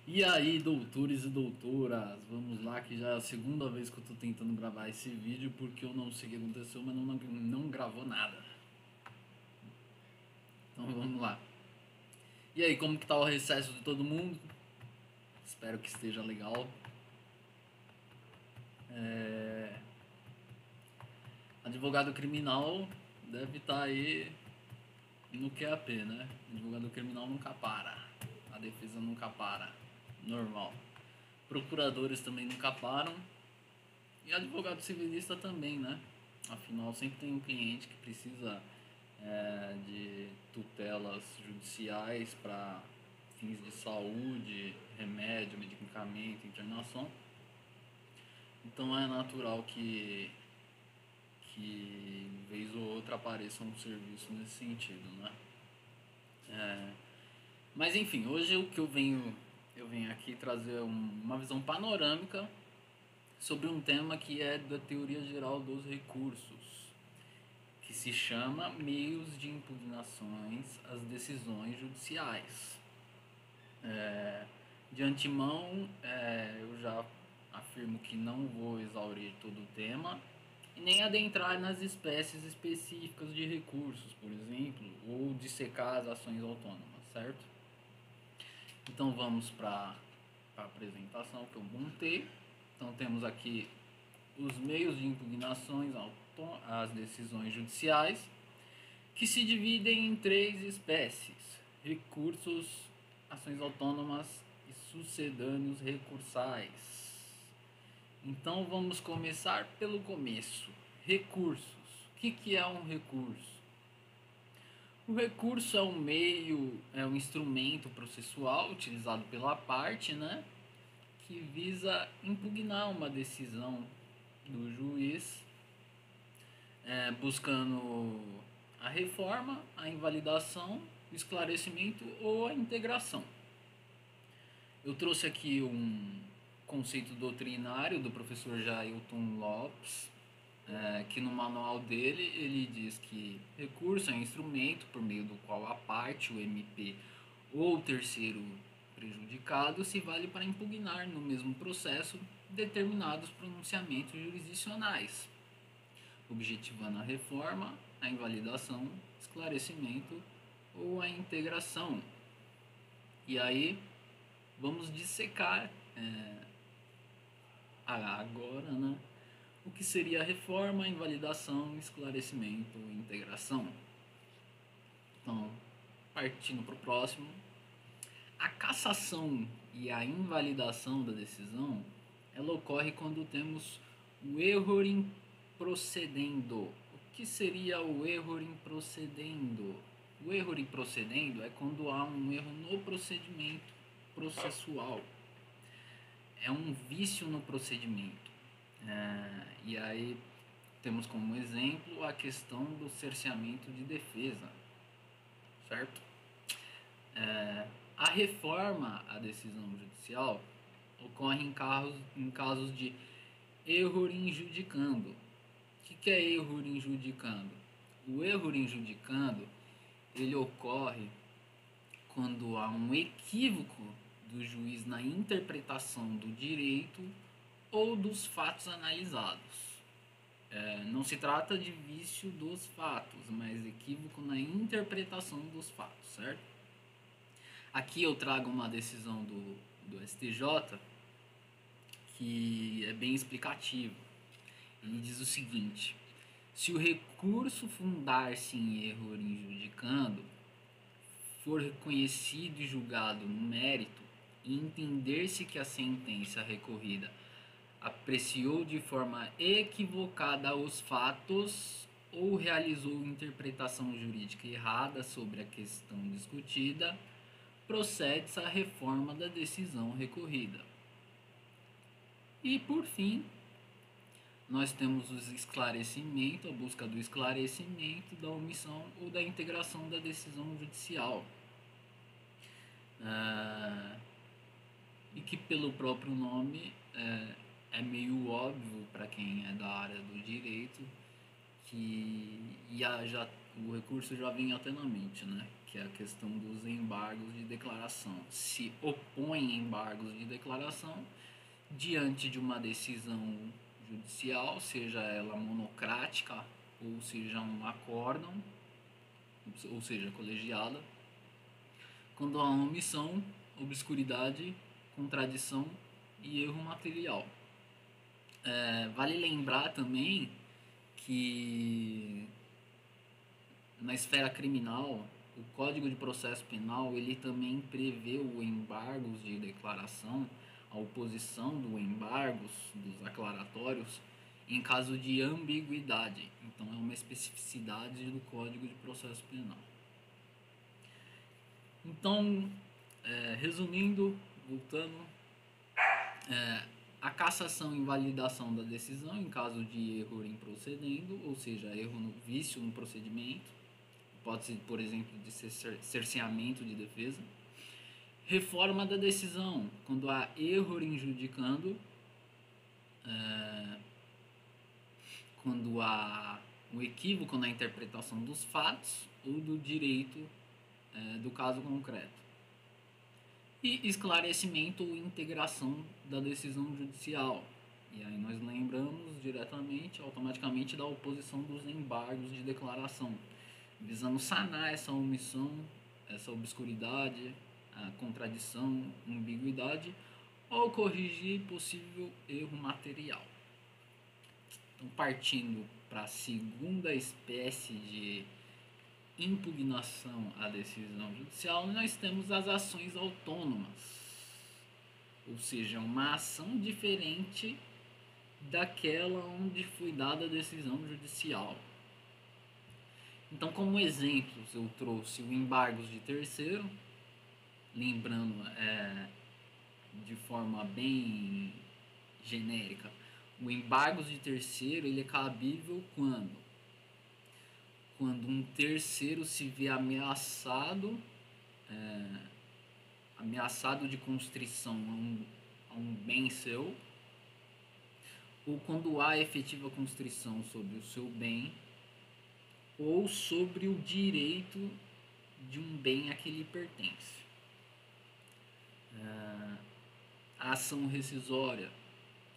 E aí, doutores e doutoras, vamos lá que já é a segunda vez que eu tô tentando gravar esse vídeo porque eu não sei o que aconteceu, mas não gravou nada. Então vamos lá. E aí, como que tá o recesso de todo mundo? Espero que esteja legal. Advogado criminal deve estar aí no QAP, né? Advogado criminal nunca para. A defesa nunca para. Normal. Procuradores também nunca param. E advogado civilista também, né? Afinal, sempre tem um cliente que precisa de tutelas judiciais para fins de saúde, remédio, medicamento, internação. Então é natural que vez ou outra apareça um serviço nesse sentido, né? Mas enfim, hoje o que eu venho aqui trazer uma visão panorâmica sobre um tema que é da teoria geral dos recursos, que se chama meios de impugnações às decisões judiciais. De antemão, eu já afirmo que não vou exaurir todo o tema e nem adentrar nas espécies específicas de recursos, por exemplo, ou dissecar as ações autônomas, certo? Então vamos para a apresentação que eu montei. Então temos aqui os meios de impugnações às decisões judiciais, que se dividem em três espécies: recursos, ações autônomas e sucedâneos recursais. Então vamos começar pelo começo. Recursos. O que é um recurso? O recurso é um meio, é um instrumento processual utilizado pela parte, né, que visa impugnar uma decisão do juiz, buscando a reforma, a invalidação, o esclarecimento ou a integração. Eu trouxe aqui um conceito doutrinário do professor Jailton Lopes, que no manual dele ele diz que recurso é um instrumento por meio do qual a parte, o MP ou o terceiro prejudicado se vale para impugnar no mesmo processo determinados pronunciamentos jurisdicionais, objetivando a reforma, a invalidação, esclarecimento ou a integração. E aí vamos dissecar agora, né, o que seria a reforma, a invalidação, esclarecimento e integração. Então, partindo para o próximo, a cassação e a invalidação da decisão, ela ocorre quando temos o erro in procedendo. O que seria o erro in procedendo? O erro in procedendo é quando há um erro no procedimento processual. É um vício no procedimento. E aí temos como exemplo a questão do cerceamento de defesa, certo? A reforma à decisão judicial ocorre em casos de erro injudicando. O que é erro injudicando? O erro injudicando ele ocorre quando há um equívoco do juiz na interpretação do direito ou dos fatos analisados. Não se trata de vício dos fatos, mas equívoco na interpretação dos fatos, certo? Aqui eu trago uma decisão do STJ que é bem explicativo. Ele diz o seguinte: se o recurso fundar-se em erro injudicando, for reconhecido e julgado no mérito, e entender-se que a sentença recorrida apreciou de forma equivocada os fatos ou realizou interpretação jurídica errada sobre a questão discutida, procede-se à reforma da decisão recorrida. E por fim, nós temos o esclarecimento, a busca do esclarecimento, da omissão ou da integração da decisão judicial. E que pelo próprio nome é meio óbvio para quem é da área do direito que o recurso já vem até na mente, né? que é a questão dos embargos de declaração. Se opõe a embargos de declaração diante de uma decisão judicial, seja ela monocrática ou seja um acórdão, ou seja, colegiada, quando há omissão, obscuridade, contradição e erro material. Vale lembrar também que na esfera criminal, o Código de Processo Penal ele também prevê o embargos de declaração, a oposição do embargos, dos aclaratórios, em caso de ambiguidade. Então é uma especificidade do Código de Processo Penal. Então, resumindo, voltando, a cassação e invalidação da decisão em caso de erro em procedendo, ou seja, erro no vício no procedimento, hipótese, por exemplo, de cerceamento de defesa. Reforma da decisão, quando há erro em judicando, quando há um equívoco na interpretação dos fatos ou do direito do caso concreto. E esclarecimento ou integração da decisão judicial. E aí nós lembramos diretamente, automaticamente, da oposição dos embargos de declaração, visando sanar essa omissão, essa obscuridade, a contradição, ambiguidade, ou corrigir possível erro material. Então, partindo para a segunda espécie de impugnação à decisão judicial, nós temos as ações autônomas, ou seja, uma ação diferente daquela onde foi dada a decisão judicial. Então, como exemplos, eu trouxe o embargos de terceiro, lembrando de forma bem genérica, o embargos de terceiro ele é cabível quando um terceiro se vê ameaçado de constrição a um bem seu, ou quando há efetiva constrição sobre o seu bem, ou sobre o direito de um bem a que lhe pertence. A ação rescisória,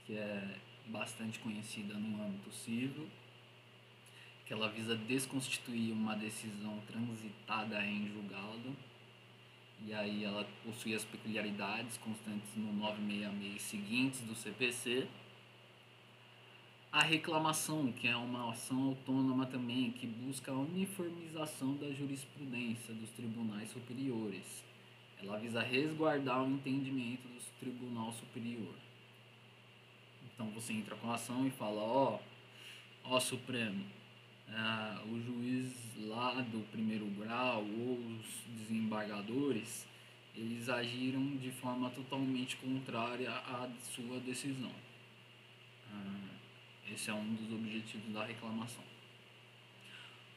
que é bastante conhecida no âmbito civil, que ela visa desconstituir uma decisão transitada em julgado, e aí ela possui as peculiaridades constantes no 966 e seguintes do CPC. A reclamação, que é uma ação autônoma também, que busca a uniformização da jurisprudência dos tribunais superiores. Ela visa resguardar o entendimento do Tribunal Superior. Então você entra com a ação e fala, ó Supremo, o juiz lá do primeiro grau ou os desembargadores, eles agiram de forma totalmente contrária à sua decisão. Esse é um dos objetivos da reclamação.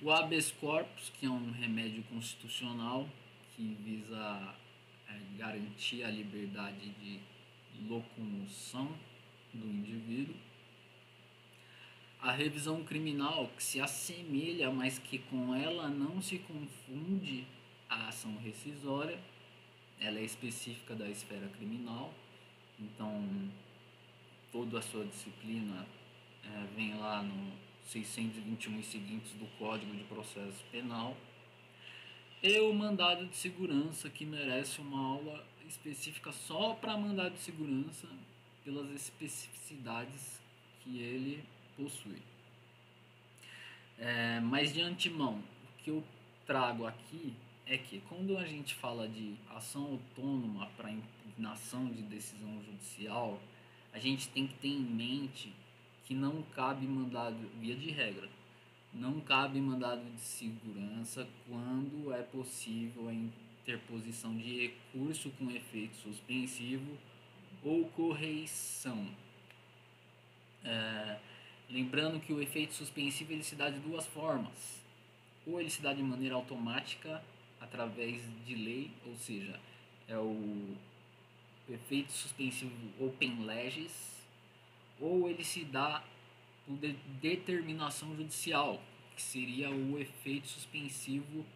O habeas corpus, que é um remédio constitucional que visa garantir a liberdade de locomoção do indivíduo. A revisão criminal, que se assemelha, mas que com ela não se confunde a ação rescisória. Ela é específica da esfera criminal, então toda a sua disciplina vem lá no 621 e seguintes do Código de Processo Penal. E o mandado de segurança, que merece uma aula específica só para mandado de segurança, pelas especificidades que ele possui. Mas de antemão, o que eu trago aqui é que quando a gente fala de ação autônoma para impugnação de decisão judicial, a gente tem que ter em mente que não cabe mandado, via de regra, não cabe mandado de segurança quando é possível a interposição de recurso com efeito suspensivo ou correição. Lembrando que o efeito suspensivo ele se dá de duas formas. Ou ele se dá de maneira automática através de lei, ou seja, é o efeito suspensivo open legis, ou ele se dá por determinação judicial, que seria o efeito suspensivo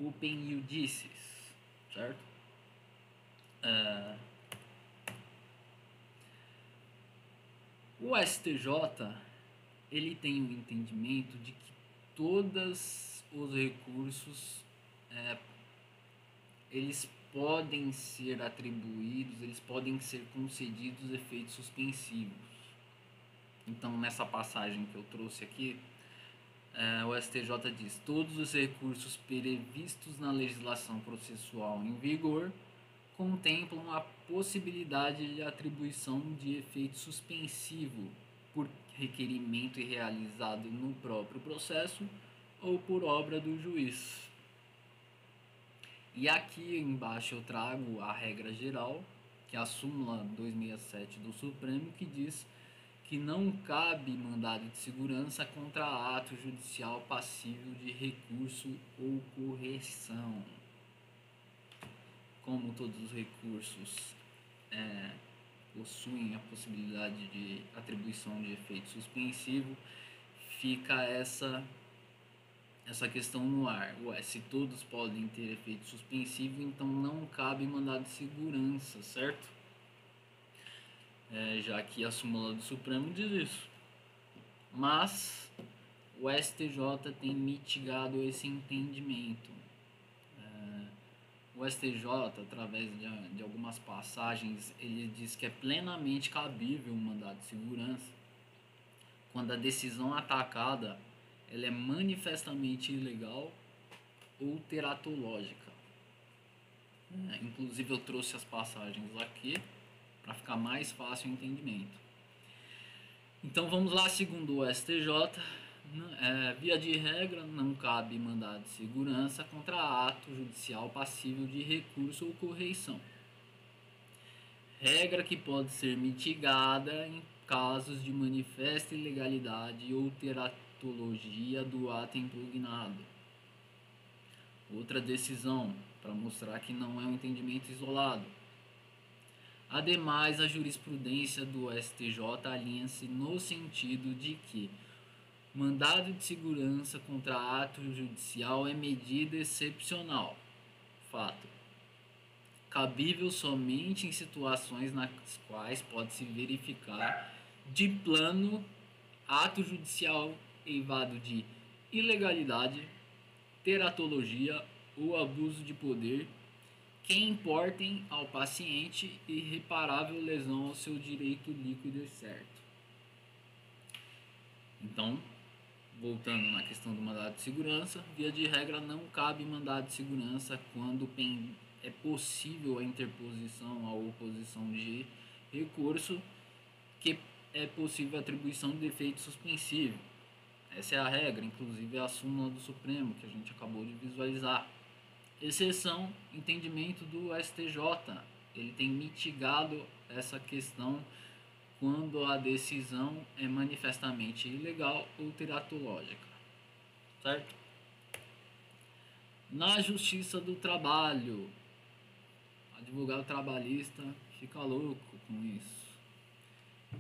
open iudices, certo? O STJ ele tem o entendimento de que todos os recursos eles podem ser atribuídos, eles podem ser concedidos efeitos suspensivos. Então, nessa passagem que eu trouxe aqui, o STJ diz: todos os recursos previstos na legislação processual em vigor contemplam a possibilidade de atribuição de efeito suspensivo por requerimento realizado no próprio processo ou por obra do juiz. E aqui embaixo eu trago a regra geral, que é a súmula 267 do Supremo, que diz que não cabe mandado de segurança contra ato judicial passível de recurso ou correção. Como todos os recursos possuem a possibilidade de atribuição de efeito suspensivo, fica essa questão no ar. Se todos podem ter efeito suspensivo, então não cabe mandado de segurança, certo? Já que a súmula do Supremo diz isso. Mas o STJ tem mitigado esse entendimento. O STJ, através de algumas passagens, ele diz que é plenamente cabível um mandado de segurança quando a decisão atacada ela é manifestamente ilegal ou teratológica. Inclusive eu trouxe as passagens aqui para ficar mais fácil o entendimento. Então vamos lá, segundo o STJ, via de regra, não cabe mandado de segurança contra ato judicial passível de recurso ou correição. Regra que pode ser mitigada em casos de manifesta ilegalidade ou teratologia do ato impugnado. Outra decisão, para mostrar que não é um entendimento isolado. Ademais, a jurisprudência do STJ alinha-se no sentido de que mandado de segurança contra ato judicial é medida excepcional, fato, cabível somente em situações nas quais pode-se verificar de plano ato judicial eivado de ilegalidade, teratologia ou abuso de poder que importem ao paciente irreparável lesão ao seu direito líquido e certo. Então, voltando na questão do mandado de segurança, via de regra não cabe mandado de segurança quando é possível a interposição, a oposição de recurso, que é possível a atribuição de efeito suspensivo. Essa é a regra, inclusive é a súmula do Supremo, que a gente acabou de visualizar. Exceção, entendimento do STJ. Ele tem mitigado essa questão quando a decisão é manifestamente ilegal ou teratológica, certo? Na Justiça do Trabalho, advogado trabalhista fica louco com isso.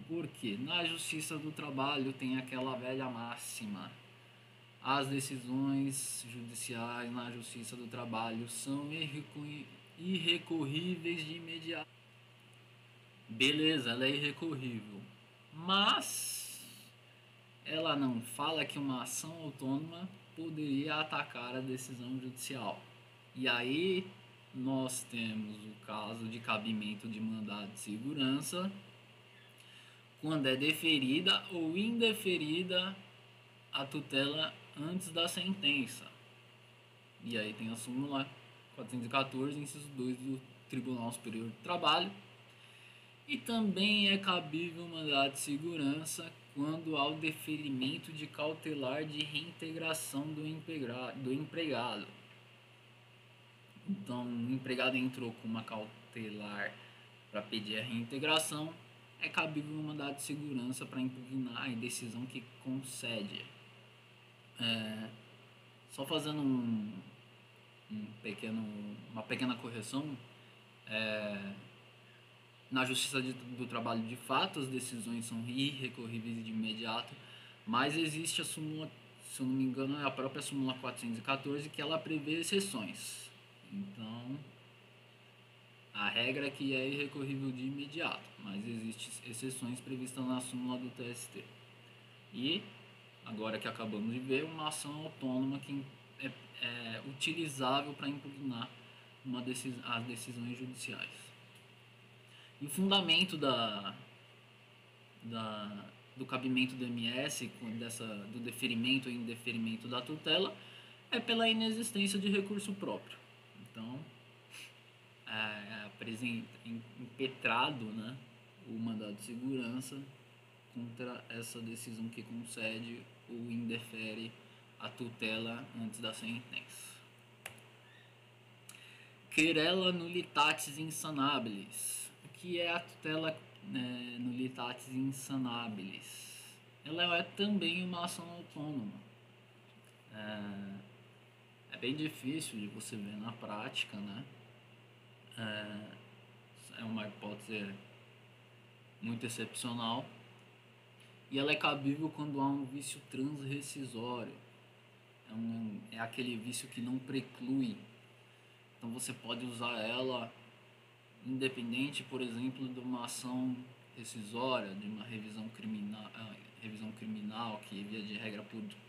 Por quê? Na Justiça do Trabalho tem aquela velha máxima: as decisões judiciais na Justiça do Trabalho são irrecorríveis de imediato. Beleza, ela é irrecorrível, mas ela não fala que uma ação autônoma poderia atacar a decisão judicial. E aí nós temos o caso de cabimento de mandado de segurança quando é deferida ou indeferida a tutela antes da sentença. E aí tem a súmula 414, inciso 2 do Tribunal Superior do Trabalho. E também é cabível mandado de segurança quando há o deferimento de cautelar de reintegração do empregado. Então, o empregado entrou com uma cautelar para pedir a reintegração, é cabível um mandado de segurança para impugnar a decisão que concede. Só fazendo uma pequena correção, na Justiça do Trabalho, de fato, as decisões são irrecorríveis de imediato, mas existe a súmula se eu não me engano, é a própria súmula 414 que ela prevê exceções. Então, a regra é que é irrecorrível de imediato, mas existem exceções previstas na súmula do TST. E, agora que acabamos de ver, uma ação autônoma que é utilizável para impugnar as decisões judiciais. E o fundamento do cabimento do MS, do deferimento e indeferimento da tutela, é pela inexistência de recurso próprio. Então, impetrado, né, o mandado de segurança contra essa decisão que concede ou indefere a tutela antes da sentença. Querela nullitatis insanabilis. O que é a tutela nullitatis insanabilis? Ela é também uma ação autônoma. É bem difícil de você ver na prática, né? É uma hipótese muito excepcional. E ela é cabível quando há um vício transrescisório. É aquele vício que não preclui. Então você pode usar ela independente, por exemplo, de uma ação rescisória, de uma revisão criminal que, via de regra,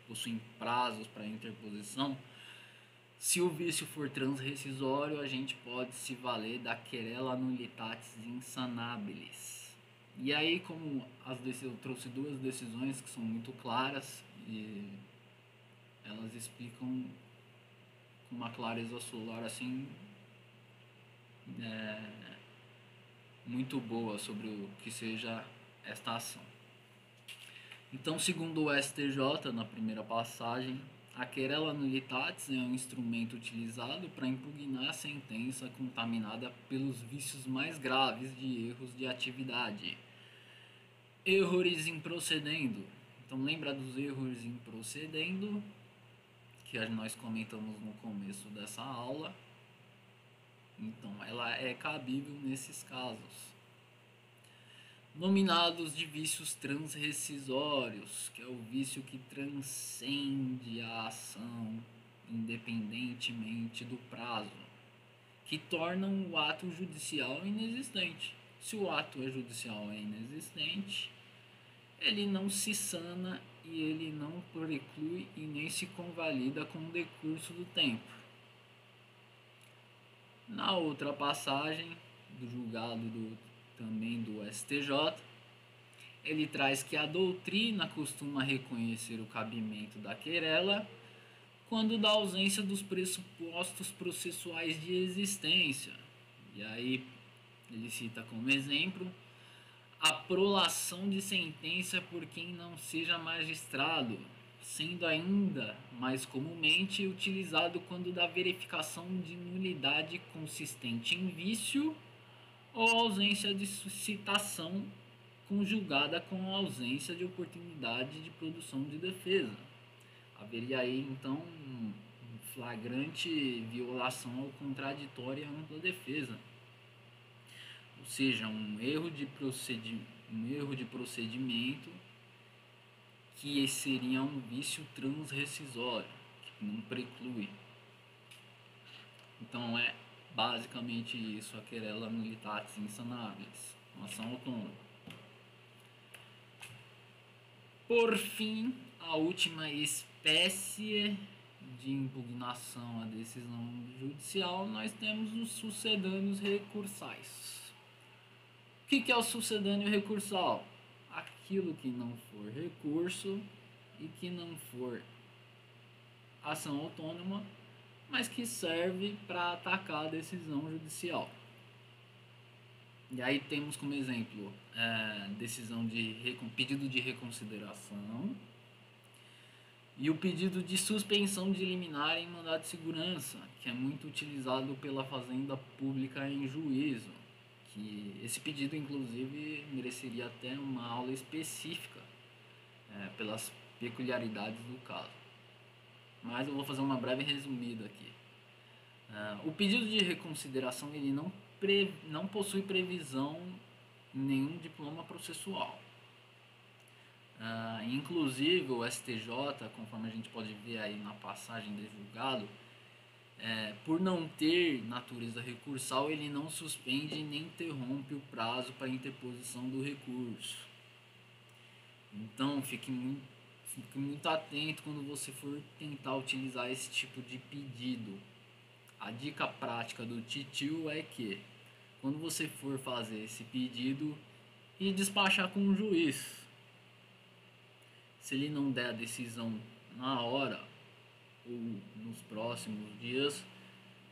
possui prazos para interposição. Se o vício for transrescisório, a gente pode se valer da querela nullitatis insanabilis. E aí, como eu trouxe duas decisões que são muito claras e elas explicam com uma clareza solar assim muito boa sobre o que seja esta ação. Então, segundo o STJ, na primeira passagem, a querela nullitatis é um instrumento utilizado para impugnar a sentença contaminada pelos vícios mais graves de erros de atividade. Errores em procedendo. Então, lembra dos erros em procedendo, que nós comentamos no começo dessa aula. Então, ela é cabível nesses casos. Nominados de vícios transrescisórios, que é o vício que transcende a ação independentemente do prazo, que tornam o ato judicial inexistente. Se o ato judicial é inexistente, ele não se sana e ele não preclui e nem se convalida com o decurso do tempo. Na outra passagem do julgado também do STJ, ele traz que a doutrina costuma reconhecer o cabimento da querela quando da ausência dos pressupostos processuais de existência. E aí ele cita como exemplo a prolação de sentença por quem não seja magistrado, sendo ainda mais comumente utilizado quando da verificação de nulidade consistente em vício ou ausência de suscitação conjugada com a ausência de oportunidade de produção de defesa. Haveria aí, então, flagrante violação ao contraditório e à ampla defesa. Ou seja, um erro de procedimento que seria um vício transrescisório, que não preclui. Então, é basicamente isso, a querela nullitatis insanabilis, uma ação autônoma. Por fim, a última espécie de impugnação à decisão judicial, nós temos os sucedâneos recursais. O que é o sucedâneo recursal? Aquilo que não for recurso e que não for ação autônoma, mas que serve para atacar a decisão judicial. E aí temos como exemplo pedido de reconsideração e o pedido de suspensão de liminar em mandado de segurança, que é muito utilizado pela Fazenda Pública em juízo. Que esse pedido, inclusive, mereceria até uma aula específica pelas peculiaridades do caso. Mas eu vou fazer uma breve resumida aqui. O pedido de reconsideração ele não possui previsão em nenhum diploma processual. Inclusive o STJ, conforme a gente pode ver aí na passagem de julgado, por não ter natureza recursal, ele não suspende nem interrompe o prazo para interposição do recurso. Então fique muito atento quando você for tentar utilizar esse tipo de pedido. A dica prática do titio é que quando você for fazer esse pedido e despachar com o juiz, se ele não der a decisão na hora ou nos próximos dias,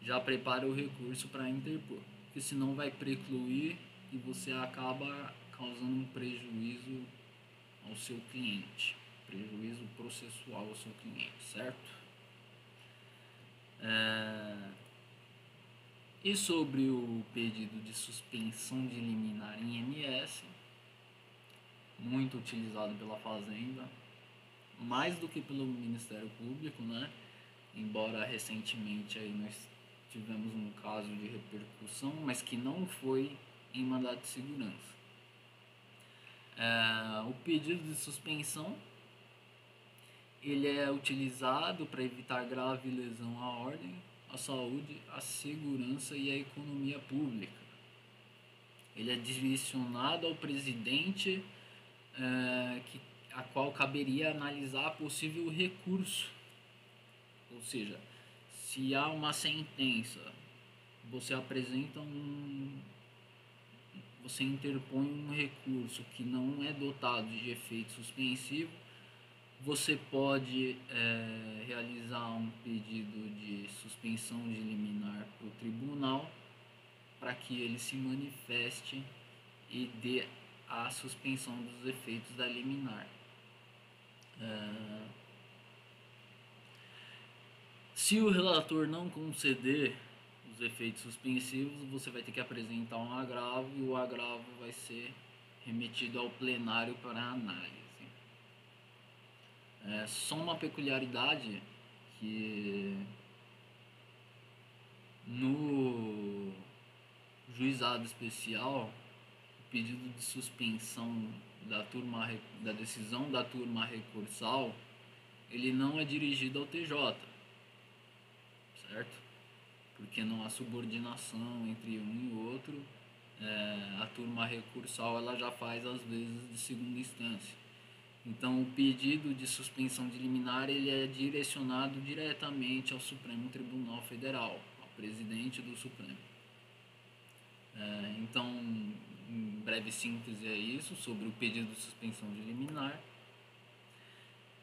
já prepare o recurso para interpor, porque senão vai precluir e você acaba causando um prejuízo ao seu cliente, prejuízo processual ao seu cliente, certo? E sobre o pedido de suspensão de liminar em MS, muito utilizado pela Fazenda, mais do que pelo Ministério Público, né? Embora recentemente aí nós tivemos um caso de repercussão, mas que não foi em mandado de segurança. O pedido de suspensão ele é utilizado para evitar grave lesão à ordem, à saúde, à segurança e à economia pública. Ele é direcionado ao presidente, a qual caberia analisar possível recurso. Ou seja, se há uma sentença, você interpõe um recurso que não é dotado de efeito suspensivo, você pode realizar um pedido de suspensão de liminar para o tribunal para que ele se manifeste e dê a suspensão dos efeitos da liminar. Se o relator não conceder os efeitos suspensivos, você vai ter que apresentar um agravo e o agravo vai ser remetido ao plenário para análise. Só uma peculiaridade que no juizado especial, o pedido de suspensão da decisão da turma recursal, ele não é dirigido ao TJ, certo? Porque não há subordinação entre um e outro. A turma recursal ela já faz às vezes de segunda instância. Então o pedido de suspensão de liminar ele é direcionado diretamente ao Supremo Tribunal Federal, ao presidente do Supremo. Então, em breve síntese é isso sobre o pedido de suspensão de liminar.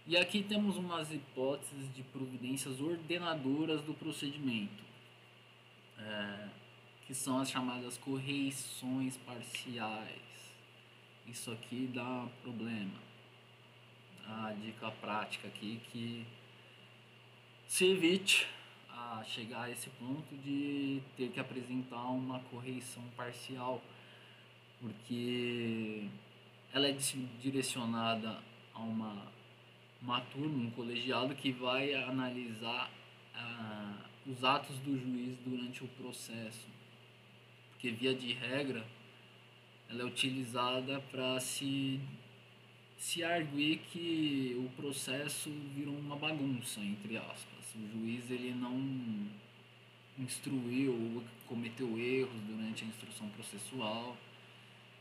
E aqui temos umas hipóteses de providências ordenadoras do procedimento, que são as chamadas correições parciais. Isso aqui dá problema. A dica prática aqui que se evite a chegar a esse ponto de ter que apresentar uma correição parcial, porque ela é direcionada a uma turma, um colegiado que vai analisar os atos do juiz durante o processo, porque via de regra ela é utilizada para se arguir que o processo virou uma bagunça, entre aspas. O juiz ele não instruiu ou cometeu erros durante a instrução processual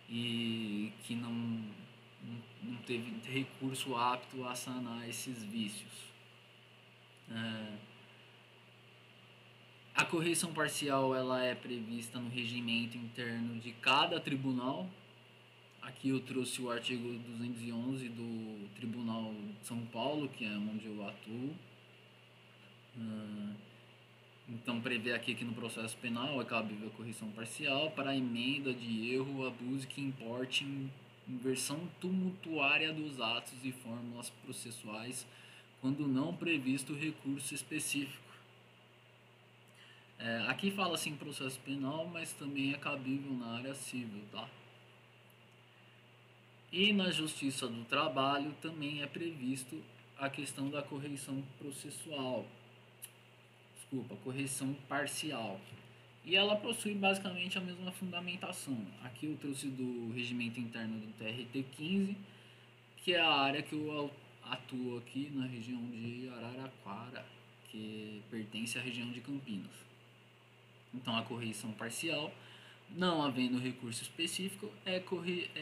e que não teve recurso apto a sanar esses vícios. A correição parcial ela é prevista no regimento interno de cada tribunal. Aqui eu trouxe o artigo 211 do Tribunal de São Paulo, que é onde eu atuo. Então prevê aqui que no processo penal é cabível a correção parcial para a emenda de erro, abuso que importe inversão tumultuária dos atos e fórmulas processuais, quando não previsto recurso específico. Aqui fala-se em processo penal, mas também é cabível na área civil, tá? E na Justiça do Trabalho também é previsto a questão da correição correição parcial. E ela possui basicamente a mesma fundamentação. Aqui eu trouxe do regimento interno do TRT 15, que é a área que eu atuo aqui na região de Araraquara, que pertence à região de Campinas. Então a correção parcial, não havendo recurso específico, é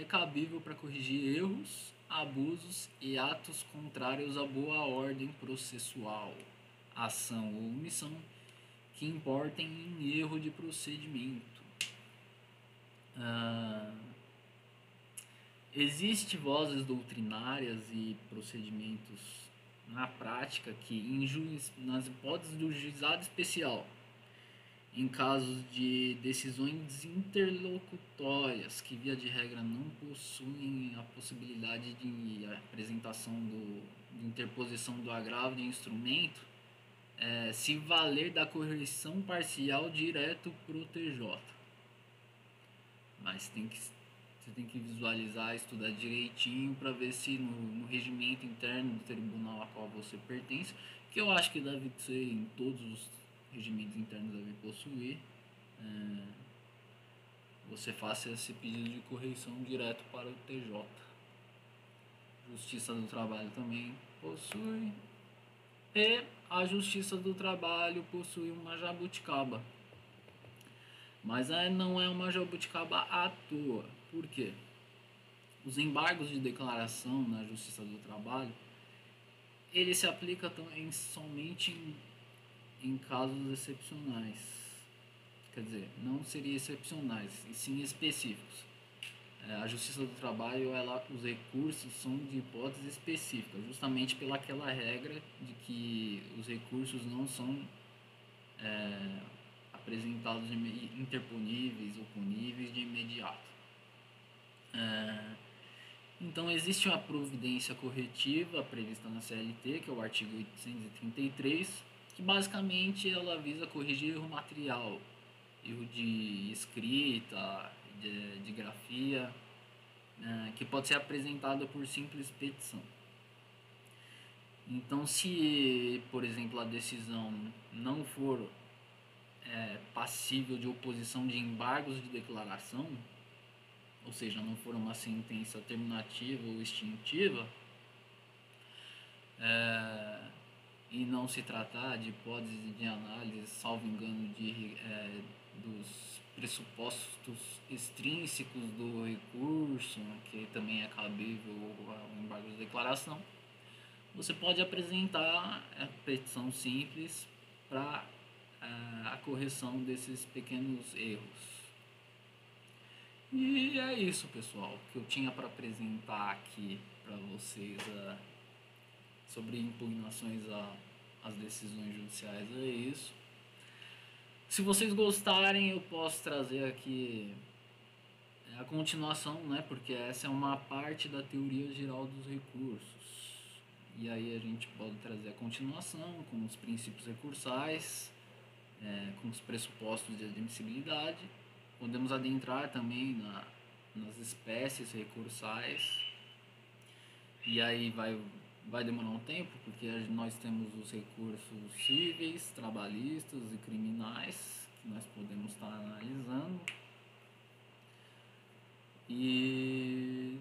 cabível para corrigir erros, abusos e atos contrários à boa ordem processual, ação ou omissão que importem em erro de procedimento. Ah, Existem vozes doutrinárias e procedimentos na prática que, nas hipóteses do juizado especial, em casos de decisões interlocutórias que, via de regra, não possuem a possibilidade de apresentação de interposição do agravo de instrumento, se valer da correção parcial direto pro TJ. Mas você tem que visualizar, estudar direitinho para ver se no regimento interno do tribunal a qual você pertence, que eu acho que deve ser em todos os regimentos internos, deve possuir, você faça esse pedido de correção direto para o TJ. Justiça do Trabalho também possui, e a Justiça do Trabalho possui uma jabuticaba. Mas não é uma jabuticaba à toa. Por quê? Os embargos de declaração na Justiça do Trabalho, ele se aplica também somente em casos excepcionais. Quer dizer, não seria excepcionais, e sim específicos. A Justiça do Trabalho, os recursos são de hipótese específica, justamente pelaquela regra de que os recursos não são apresentados interponíveis ou puníveis de imediato. Então existe uma providência corretiva prevista na CLT, que é o artigo 833, que basicamente ela visa corrigir erro material, erro de escrita, de grafia, que pode ser apresentado por simples petição. Então, se, por exemplo, a decisão não for passível de oposição de embargos de declaração, ou seja, não for uma sentença terminativa ou extintiva, e não se tratar de hipótese de análise, salvo engano, dos pressupostos extrínsecos do recurso, que também é cabível o embargo de declaração, você pode apresentar a petição simples para a correção desses pequenos erros. E é isso, pessoal, que eu tinha para apresentar aqui para vocês sobre impugnações às decisões judiciais. É isso. Se vocês gostarem, eu posso trazer aqui a continuação, né? Porque essa é uma parte da teoria geral dos recursos. E aí a gente pode trazer a continuação com os princípios recursais, com os pressupostos de admissibilidade. Podemos adentrar também nas espécies recursais. E aí vai demorar um tempo, porque nós temos os recursos cíveis, trabalhistas e criminais, que nós podemos estar analisando. E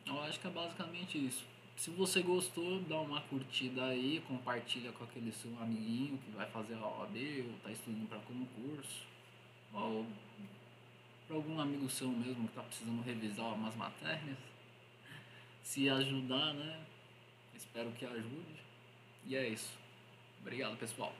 eu acho que é basicamente isso. Se você gostou, dá uma curtida aí, compartilha com aquele seu amiguinho que vai fazer a OAB ou está estudando para concurso, ou para algum amigo seu mesmo que está precisando revisar umas matérias. Se ajudar, né? Espero que ajude. E é isso. Obrigado, pessoal.